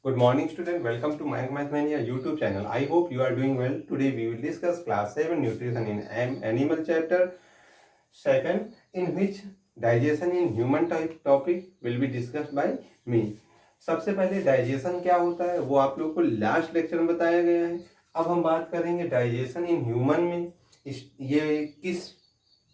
Good morning, student. Welcome to Mayank Mathmania YouTube channel. I hope you are doing well. Today we will discuss class 7 nutrition in animal chapter 7, in which digestion in human type topic will be discussed by me. सबसे पहले digestion क्या होता है वो आप लोग को last lecture में बताया गया है. अब हम बात करेंगे डाइजेशन इन ह्यूमन में ये किस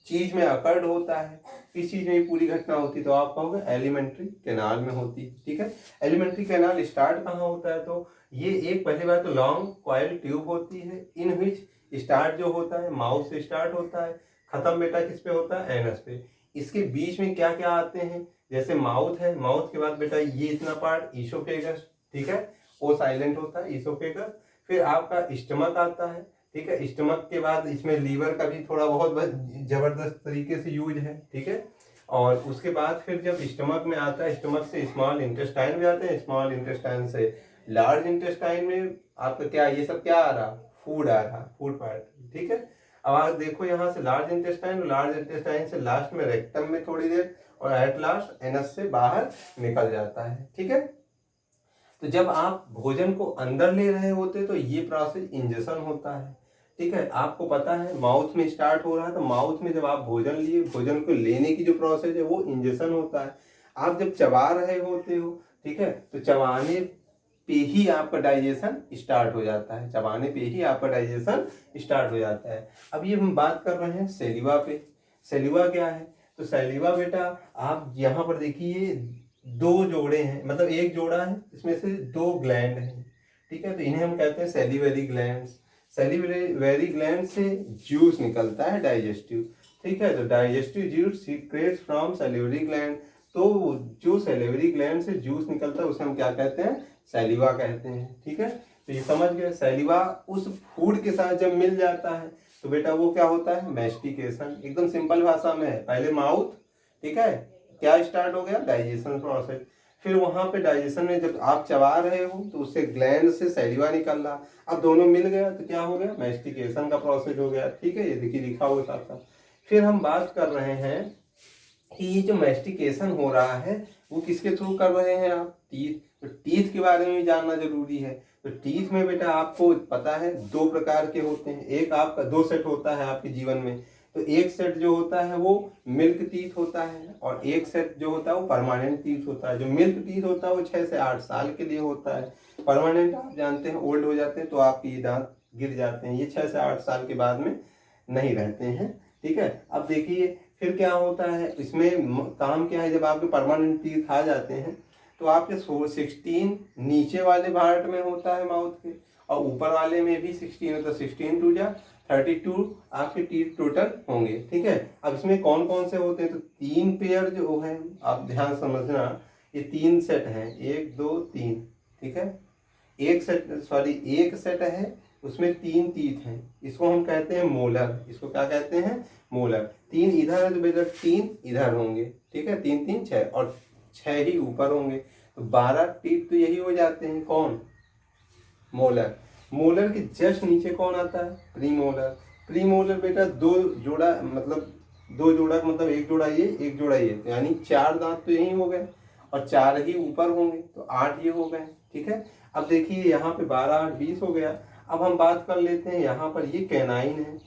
चीज में अकर्ड होता है, किस चीज में पूरी घटना होती. तो आप कहोगे एलिमेंट्री कैनाल में होती है. ठीक है, एलिमेंट्री कैनाल स्टार्ट कहाँ होता है? तो ये एक पहली बात तो लॉन्ग कॉइल ट्यूब होती है, इन विच स्टार्ट जो होता है माउथ से स्टार्ट होता है, खत्म बेटा किस पे होता है? एनस पे. इसके बीच में क्या क्या आते हैं? जैसे माउथ है, माउथ के बाद बेटा ये इतना पार्ट ईसोफेगस. ठीक है, वो साइलेंट होता है ईसोफेगस. फिर आपका स्टमक आता है. ठीक है, स्टमक के बाद इसमें लीवर का भी थोड़ा बहुत जबरदस्त तरीके से यूज है. ठीक है, और उसके बाद फिर जब स्टमक में आता है, स्टमक से स्मॉल इंटेस्टाइन में आते हैं, स्मॉल इंटेस्टाइन से लार्ज इंटेस्टाइन में आपका क्या ये सब क्या आ रहा? फूड आ रहा, फूड पार्ट. ठीक है, अब आप देखो यहाँ से लार्ज इंटेस्टाइन से लास्ट में रेक्टम में थोड़ी देर, और एट लास्ट एनस से बाहर निकल जाता है. ठीक है, तो जब आप भोजन को अंदर ले रहे होते तो ये प्रोसेस इंजेशन होता है. ठीक है, आपको पता है माउथ में स्टार्ट हो रहा है, तो माउथ में जब आप भोजन लिए, भोजन को लेने की जो प्रोसेस है वो इंजेशन होता है. आप जब चबा रहे होते हो, ठीक है, तो चबाने पे ही आपका डाइजेशन स्टार्ट हो जाता है. चबाने पे ही आपका डाइजेशन स्टार्ट हो जाता है. अब ये हम बात कर रहे हैं सेलिवा पे. सेलिवा क्या है? तो सेलिवा बेटा आप यहाँ पर देखिए दो जोड़े हैं, मतलब एक जोड़ा है, इसमें से दो ग्लैंड हैं. ठीक है, तो इन्हें हम कहते हैं सेलिवरी ग्लैंड्स. सेलिवरी ग्लैंड से जूस निकलता है डाइजेस्टिव. ठीक है, तो digestive juice secrets from salivary gland. तो जो सेलिवरी ग्लैंड से जूस निकलता है उसे हम क्या कहते हैं? सैलिवा कहते हैं. ठीक है, तो ये समझ गए. सैलिवा उस फूड के साथ जब मिल जाता है तो बेटा वो क्या होता है? मैस्टिकेशन. एकदम सिंपल भाषा में है, पहले माउथ, ठीक है, क्या स्टार्ट हो गया? Digestion process. फिर वहां पे डाइजेशन में जब आप चबा रहे हो तो उससे ग्लैंड से सैलिवा निकल रहा, अब दोनों मिल गया तो क्या हो गया? मैस्टिकेशन का प्रोसेस हो गया. ठीक है, ये देखिए लिखा हुआ साथ साथ. फिर हम बात कर रहे हैं कि ये जो मैस्टिकेशन हो रहा है वो किसके थ्रू कर रहे हैं आप? टीथ. तो टीथ के बारे में भी जानना जरूरी है. तो टीथ में बेटा आपको पता है दो प्रकार के होते हैं. एक आपका दो सेट होता है आपके जीवन में. तो एक सेट जो होता है वो मिल्क टीथ होता है, और एक सेट जो होता है वो परमानेंट टीथ होता है. जो मिल्क टीथ होता है वो 6 से 8 साल के लिए होता है. परमानेंट आप जानते हैं ओल्ड हो जाते हैं तो आपके ये दांत गिर जाते हैं, ये 6 से 8 साल के बाद में नहीं रहते हैं. ठीक है, अब देखिए फिर क्या होता है इसमें काम क्या है? जब आपके परमानेंट टीथ आ जाते हैं तो आपके 16 नीचे वाले पार्ट में होता है माउथ के, और ऊपर वाले में भी 16 होता है. 16 टू जा 32 आपके टीथ टोटल होंगे. ठीक है, अब इसमें कौन कौन से होते हैं? तो 3 पेयर जो है, आप ध्यान समझना, ये 3 सेट हैं, 1 2 3. ठीक है, एक सेट है उसमें 3 टीथ हैं, इसको हम कहते हैं मोलर. इसको क्या कहते हैं? मोलर. 3 इधर है तो बेटा 3 इधर होंगे. ठीक है, 3 3 6, और 6 ही ऊपर होंगे, तो 12 टीथ तो यही हो जाते हैं. कौन? मोलर. मोलर के जस्ट नीचे कौन आता है? प्रीमोलर. प्रीमोलर बेटा दो जोड़ा, मतलब दो जोड़ा, मतलब एक जोड़ा ये, एक जोड़ा ये, यानी 4 दांत तो यही हो गए, और 4 ही ऊपर होंगे, तो 8 ये हो गए. ठीक है, अब देखिए यहाँ पे 12 8 20 हो गया. अब हम बात कर लेते हैं यहाँ पर, ये कैनाइन है.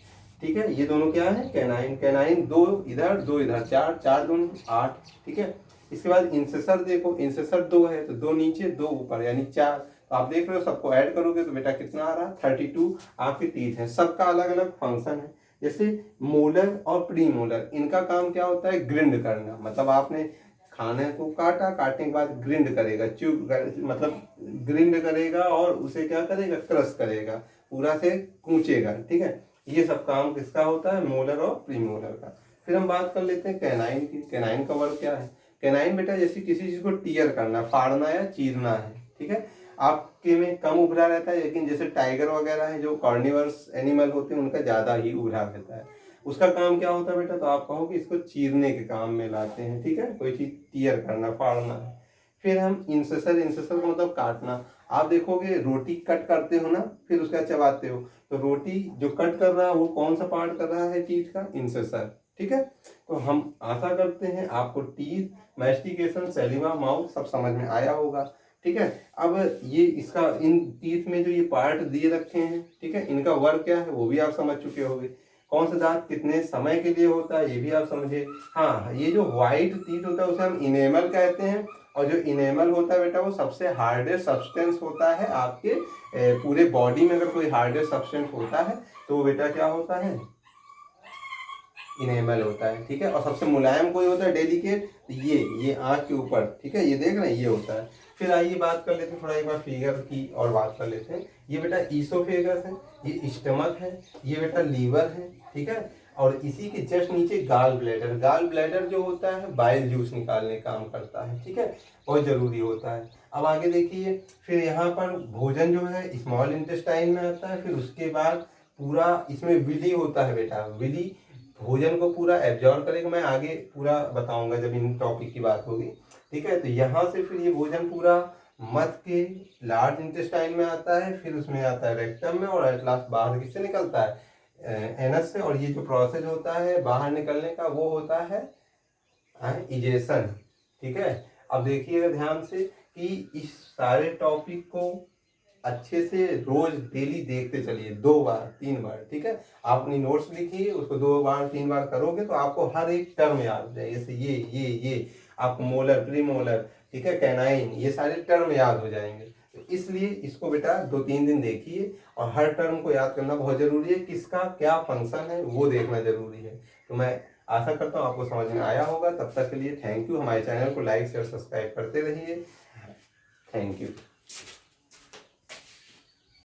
ठीक है, ये दोनों क्या है? कैनाइन. कैनाइन दो इधर दो इधर, 4 4 दूनी 8. ठीक है, इसके बाद इंसेसर देखो, इंसेसर 2 है तो 2 नीचे 2 ऊपर, यानी 4. तो आप देख रहे हो सबको ऐड करोगे तो बेटा कितना आ रहा है? 32 आपके टीथ हैं. सबका अलग अलग फंक्शन है. जैसे मोलर और प्री मोलर, इनका काम क्या होता है? ग्रिंड करना. मतलब आपने खाने को काटा, काटने के बाद ग्रिंड करेगा, मतलब ग्रिंड करेगा, और उसे क्या करेगा? क्रश करेगा, पूरा से कूचेगा. ठीक है, ये सब काम किसका होता है? मोलर और प्री मोलर का. फिर हम बात कर लेते हैं कैनाइन की. कैनाइन का वर्क क्या है? कैनाइन बेटा जैसे किसी चीज को टीयर करना, फाड़ना या चीरना है. ठीक है, आपके में कम उभरा रहता है, लेकिन जैसे टाइगर वगैरह है जो कार्निवर्स एनिमल होते हैं उनका ज्यादा ही उभरा रहता है. उसका काम क्या होता है बेटा? तो आप कहो कि इसको चीरने के काम में लाते हैं. ठीक है, कोई चीज टीयर करना, फाड़ना है. फिर हम इंसेसर. इंसेसर का मतलब काटना. आप देखोगे रोटी कट करते हो ना, फिर उसका चबाते हो, तो रोटी जो कट कर रहा है वो कौन सा पार्ट कर रहा है टीथ का? इंसेसर. ठीक है, तो हम आशा करते हैं आपको टीथ, मैस्टिकेशन, सैलिवा, माउथ सब समझ में आया होगा. ठीक है। अब ये इसका इन टीथ में जो ये पार्ट दिए रखे हैं, ठीक है, इनका वर्क क्या है वो भी आप समझ चुके होंगे। कौन सा दांत कितने समय के लिए होता है ये भी आप समझे। हाँ, ये जो व्हाइट टीथ होता है उसे हम इनेमल कहते हैं, और जो इनेमल होता है बेटा वो सबसे हार्डेस्ट सब्सटेंस होता है आपके पूरे बॉडी में। अगर कोई हार्डेस्ट सब्सटेंस होता है तो वो बेटा क्या होता है, इनेमल होता है, ठीक है। और सबसे मुलायम कोई होता है डेलिकेट, ये आँख के ऊपर, ठीक है, ये देख रहे हैं, ये होता है। फिर आइए बात कर लेते हैं थोड़ा एक बार फिगर की और बात कर लेते हैं। ये बेटा ईसोफेगस है, ये स्टमक है, ये बेटा लीवर है, ठीक है। और इसी के जस्ट नीचे गाल ब्लैडर, गाल ब्लैडर जो होता है बाइल जूस निकालने का काम करता है, ठीक है, बहुत जरूरी होता है। अब आगे देखिए, फिर यहाँ पर भोजन जो है स्मॉल इंटेस्टाइन में आता है, फिर उसके बाद पूरा इसमें विली होता है बेटा, विली भोजन को पूरा एब्जॉर्ब करेगा। मैं आगे पूरा बताऊंगा जब इन टॉपिक की बात होगी, ठीक है। तो यहाँ से फिर ये भोजन पूरा मथ के लार्ज इंटेस्टाइन में आता है, फिर उसमें आता है रेक्टम में, और एट लास्ट बाहर किससे निकलता है, एनस से। और ये जो प्रोसेस होता है बाहर निकलने का वो होता है इजेशन, ठीक है। अब देखिएगा ध्यान से कि इस सारे टॉपिक को अच्छे से रोज डेली देखते चलिए, 2 बार 3 बार, ठीक है। आप अपनी नोट्स लिखिए, उसको 2 बार 3 बार करोगे तो आपको हर एक टर्म याद हो जाएगा। जैसे ये आपको मोलर, प्रीमोलर, ठीक है, कैनाइन, ये सारे टर्म याद हो जाएंगे। तो इसलिए इसको बेटा 2-3 दिन देखिए, और हर टर्म को याद करना बहुत जरूरी है, किसका क्या फंक्शन है वो देखना जरूरी है। तो मैं आशा करता हूँ आपको समझ में आया होगा। तब तक के लिए थैंक यू। हमारे चैनल को लाइक शेयर सब्सक्राइब करते रहिए। Thank you.